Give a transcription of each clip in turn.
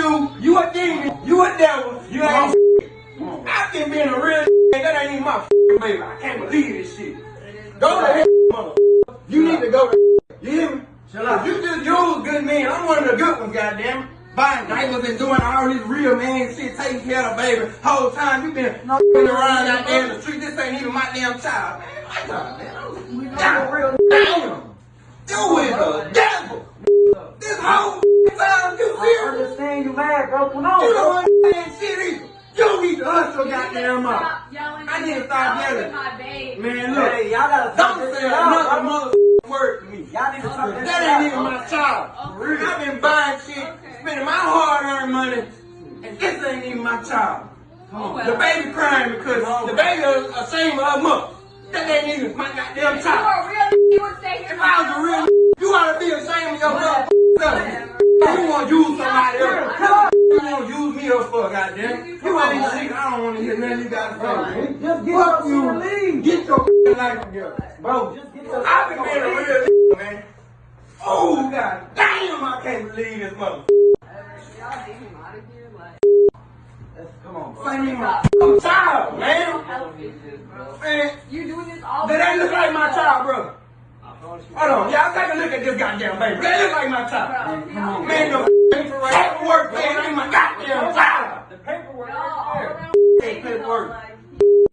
You a demon. You a devil. You ain't I've been being a real that ain't even my baby. I can't believe this shit. Go to hell, mother. You need to go to you hear me? You just use good men. I'm one of the good ones, goddamn. Buying diapers and doing all this real man shit, taking care of the baby. Whole time you been around out there in the street. This ain't even my damn child, man. My child, man. I'm real damn. You is a devil. This whole time you I serious? understand you mad, bro. Come on, You bro. don't understand shit either. You need to hush your goddamn mouth. I need to stop yelling. Man, look. Hey, y'all gotta talk Don't this say shit another out, bro. mother word to me. Y'all need to talk this shit That out, ain't even my child. I've been buying shit, spending my hard-earned money, and this ain't even my child. The baby crying because the baby is ashamed of her mother. That ain't even my goddamn child. If I was a real you ought to be ashamed of your mother. You want to use somebody else. You want to use me up for, goddamn. You ain't shit. I don't want to hear nothing you got to say. Just get Fuck your you. leave. Get your life together. Bro, just get your I've been being a real man. Oh, God damn, I can't believe this mother. Come on, bro. Say me my child, man. Man, You doing this all that ain't look like my child, brother. Hold on, y'all take a look at this goddamn baby. That look like my child. Man, the paperwork, man, ain't my goddamn child. The paperwork Hey, paperwork.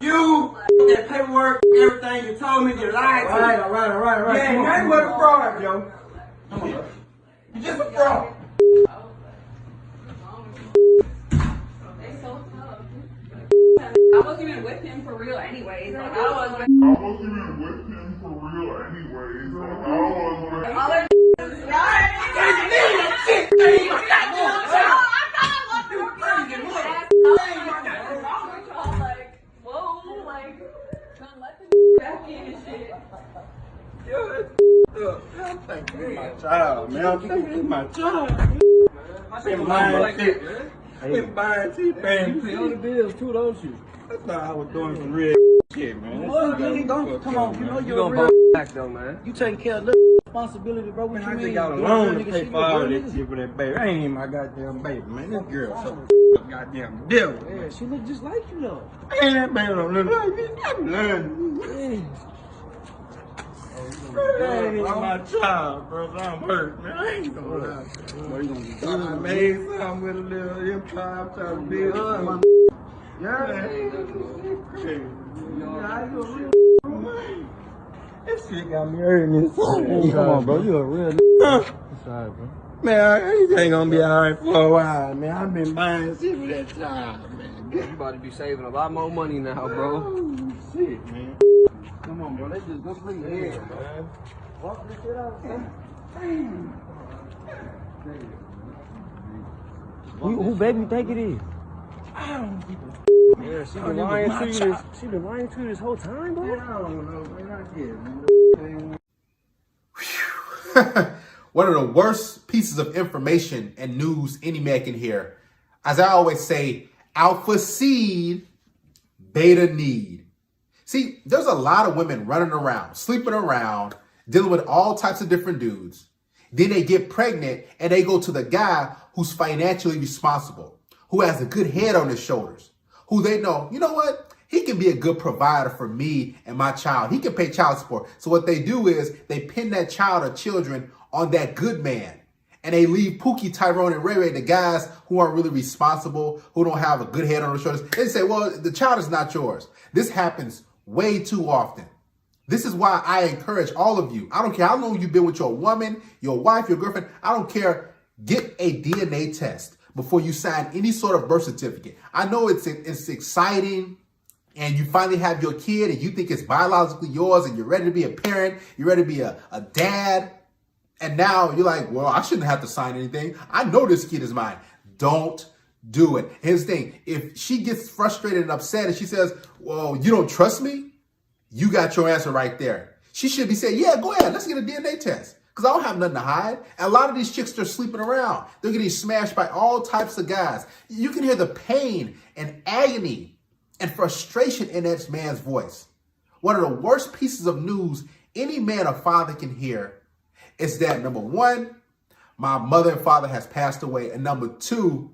You, that paperwork, everything you told me, you lied to me. All right. You ain't nothing but a fraud, yo. Come on, bro. You just a fraud. They so tough. I wasn't even with him for real anyways. Like, I was with I wasn't even with him for real anyways. Like, I was with other Can't believe that shit, man. You my goddamn child. My child, man. I'm thinking my child. I've been buying shit. I've been buying T-Pain. pay all the bills too, don't you? I thought I was doing some real shit, man. Well, really don't. Come on, you know you're a real. bounce back though, man. You taking care of the responsibility, bro. What Man, you I mean? just got a You loan real to nigga, pay she for a all real this nigga. shit for that baby. I ain't even my goddamn baby, man. This girl so goddamn devil. Yeah, she look just like you though. Man, that baby don't look like me. I'm learning. That ain't even my child, bro. I'm hurt, man. I ain't gonna lie. What you gonna do? I made something with a little empire, trying to build my yeah. This shit got me hurting inside. Come on, bro. You a real nigga. It's alright, bro. Man, this ain't gonna be alright for a while, man. I've been buying shit for that child, man. You about to be saving a lot more money now, bro. Oh, shit, man. Come on, bro. Let's just go sleep here, man. Walk this shit out, man. Who baby you think it is? I don't give a Yeah, she Oh, been you lying my to you. child. She been lying to you this whole time, bro. man. I don't know, man. I get it, man. One of the worst pieces of information and news any man can hear. As I always say, alpha seed, beta need. See, there's a lot of women running around, sleeping around, dealing with all types of different dudes. Then they get pregnant and they go to the guy who's financially responsible, who has a good head on his shoulders, who they know, you know what? He can be a good provider for me and my child. He can pay child support. So what they do is they pin that child or children on that good man. And they leave Pookie, Tyrone, and Ray Ray, the guys who aren't really responsible, who don't have a good head on their shoulders. They say, well, the child is not yours. This happens way too often. This is why I encourage all of you. I don't care how long you've been with your woman, your wife, your girlfriend. I don't care. Get a DNA test before you sign any sort of birth certificate. I know it's exciting and you finally have your kid and you think it's biologically yours and you're ready to be a parent. You're ready to be a dad. And now you're like, well, I shouldn't have to sign anything. I know this kid is mine. Don't do it. Here's the thing. If she gets frustrated and upset and she says, well, you don't trust me, you got your answer right there. She should be saying, yeah, go ahead. Let's get a DNA test. Because I don't have nothing to hide. And a lot of these chicks, they're sleeping around. They're getting smashed by all types of guys. You can hear the pain and agony and frustration in that man's voice. One of the worst pieces of news any man or father can hear is that, number one, my mother and father has passed away. And number two,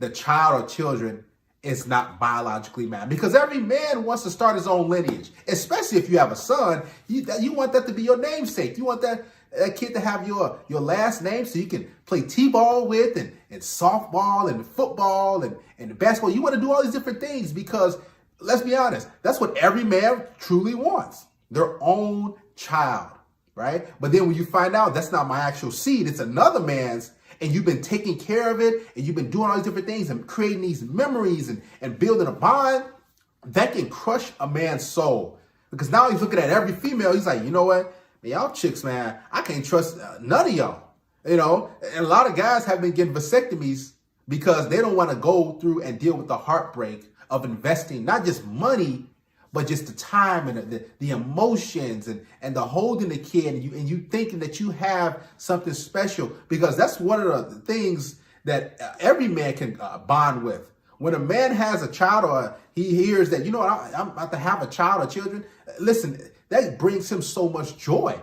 the child or children is not biologically mad, because every man wants to start his own lineage, especially if you have a son. You want that to be your namesake. You want that kid to have your last name so you can play t-ball with and softball and football and basketball. You want to do all these different things because, let's be honest, that's what every man truly wants, their own child, right? But then when you find out that's not my actual seed, it's another man's, and you've been taking care of it, and you've been doing all these different things and creating these memories and building a bond, that can crush a man's soul. Because now he's looking at every female, he's like, you know what? Man, y'all chicks, man, I can't trust none of y'all. You know, and a lot of guys have been getting vasectomies because they don't want to go through and deal with the heartbreak of investing not just money, but just the time and the emotions and the holding the kid, and you thinking that you have something special, because that's one of the things that every man can bond with. When a man has a child, or he hears that, you know, I'm about to have a child or children, listen, that brings him so much joy.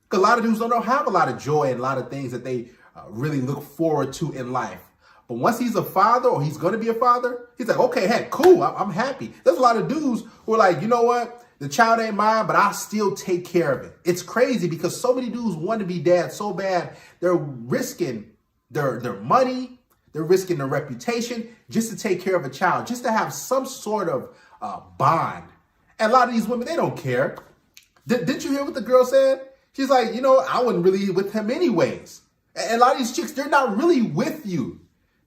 Because a lot of dudes don't have a lot of joy and a lot of things that they really look forward to in life. But once he's a father, or he's going to be a father, he's like, okay, hey, cool, I'm happy. There's a lot of dudes who are like, you know what? The child ain't mine, but I'll still take care of it. It's crazy because so many dudes want to be dads so bad, they're risking their money, they're risking their reputation just to take care of a child, just to have some sort of bond. And a lot of these women, they don't care. Didn't you hear what the girl said? She's like, you know, I wasn't really with him anyways. And a lot of these chicks, they're not really with you.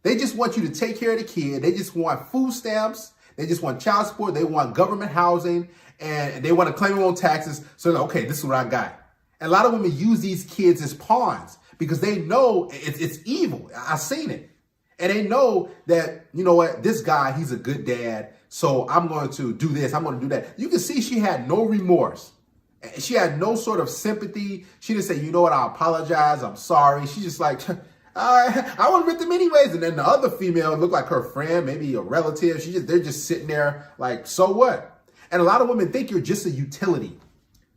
They just want you to take care of the kid. They just want food stamps. They just want child support. They want government housing, and they want to claim their own taxes. So, like, okay, this is what I got. And a lot of women use these kids as pawns because they know it's evil. I've seen it. And they know that, you know what, this guy, he's a good dad. So I'm going to do this. I'm going to do that. You can see she had no remorse. She had no sort of sympathy. She didn't say, you know what, I apologize. I'm sorry. She's just like, I was with them anyways. And then the other female looked like her friend, maybe a relative. They're just sitting there like, so what? And a lot of women think you're just a utility.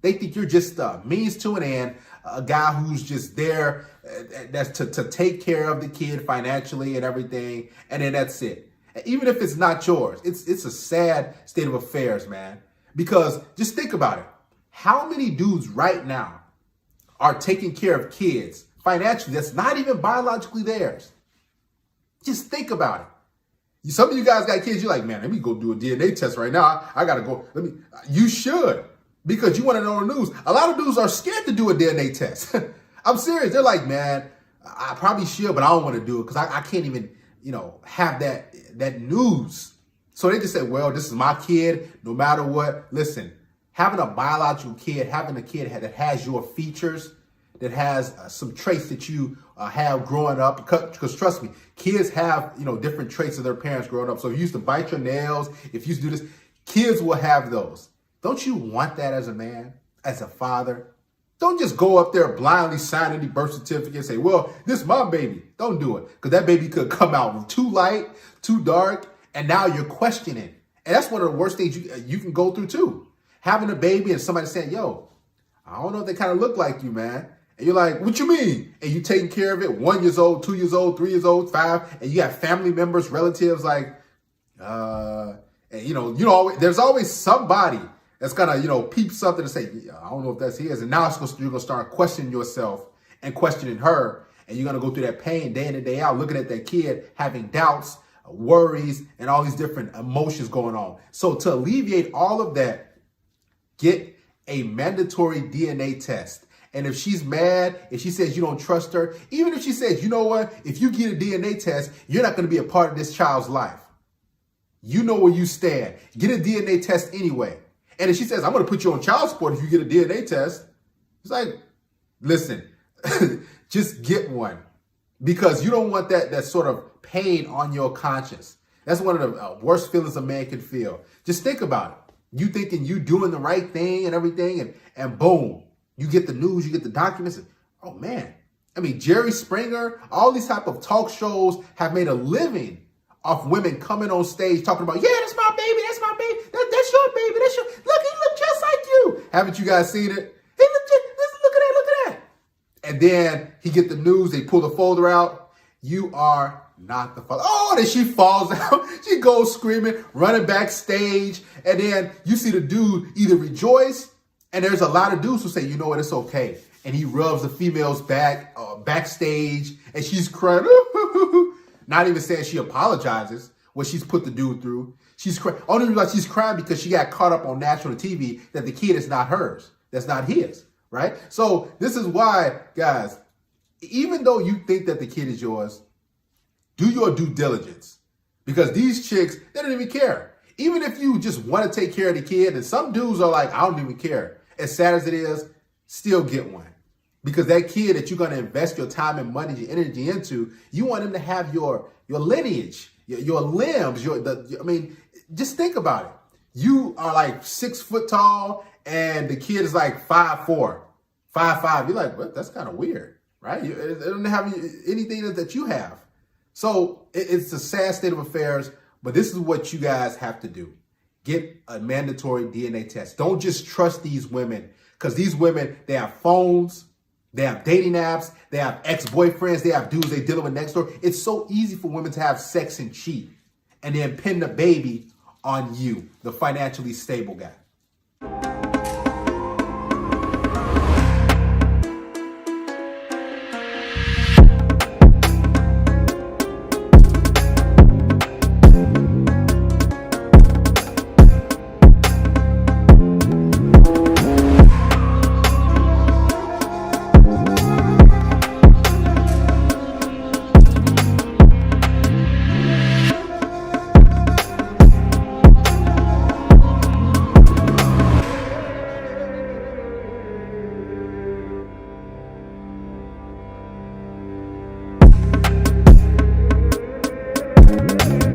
They think you're just a means to an end, a guy who's just there that's to take care of the kid financially and everything. And then that's it. Even if it's not yours, it's a sad state of affairs, man. Because just think about it. How many dudes right now are taking care of kids financially that's not even biologically theirs? Just think about it. Some of you guys got kids, you're like, man, let me go do a DNA test right now. I got to go. You should, because you want to know the news. A lot of dudes are scared to do a DNA test. I'm serious. They're like, man, I probably should, but I don't want to do it because I can't even, have that news. So they just say, well, this is my kid, no matter what. Listen, having a biological kid, having a kid that has your features, that has some traits that you have growing up, because trust me, kids have, different traits of their parents growing up. So if you used to bite your nails, if you used to do this, kids will have those. Don't you want that as a man, as a father? Don't just go up there blindly signing the birth certificate and say, well, this is my baby. Don't do it, because that baby could come out too light, too dark, and now you're questioning. And that's one of the worst things you can go through too. Having a baby and somebody saying, yo, I don't know if they kind of look like you, man. And you're like, what you mean? And you taking care of it, 1 year old, 2 years old, 3 years old, 5, and you have family members, relatives like, and there's always somebody that's gonna, peep something and say, I don't know if that's his. And now you're gonna start questioning yourself and questioning her. And you're gonna go through that pain day in and day out, looking at that kid, having doubts, worries, and all these different emotions going on. So to alleviate all of that, get a mandatory DNA test. And if she's mad, if she says you don't trust her, even if she says, you know what, if you get a DNA test, you're not going to be a part of this child's life. You know where you stand. Get a DNA test anyway. And if she says, I'm going to put you on child support if you get a DNA test, it's like, listen, just get one. Because you don't want that sort of pain on your conscience. That's one of the worst feelings a man can feel. Just think about it. You thinking you doing the right thing and everything, and boom, you get the news, you get the documents, and oh man. I mean, Jerry Springer, all these type of talk shows have made a living off women coming on stage talking about, yeah, that's my baby, that's my baby, that's your baby, that's your, look, he look just like you. Haven't you guys seen it? He look at that. And then he get the news, they pull the folder out. You are not the father. Oh, then she falls out. She goes screaming, running backstage. And then you see the dude either rejoice, and there's a lot of dudes who say, you know what, it's okay. And he rubs the female's back backstage, and she's crying. Not even saying she apologizes what she's put the dude through. She's crying. Only reason she's crying because she got caught up on national TV that the kid is not hers. That's not his, right? So this is why, guys, even though you think that the kid is yours, do your due diligence, because these chicks, they don't even care. Even if you just want to take care of the kid, and some dudes are like, I don't even care. As sad as it is, still get one. Because that kid that you're going to invest your time and money, your energy into, you want him to have your lineage, your limbs, just think about it. You are like 6 foot tall and the kid is like 5'4", 5'5". You're like, well, that's kind of weird, right? It doesn't have anything that you have. So it's a sad state of affairs, but this is what you guys have to do. Get a mandatory DNA test. Don't just trust these women, because these women, they have phones, they have dating apps, they have ex-boyfriends, they have dudes they dealing with next door. It's so easy for women to have sex and cheat and then pin the baby on you, the financially stable guy.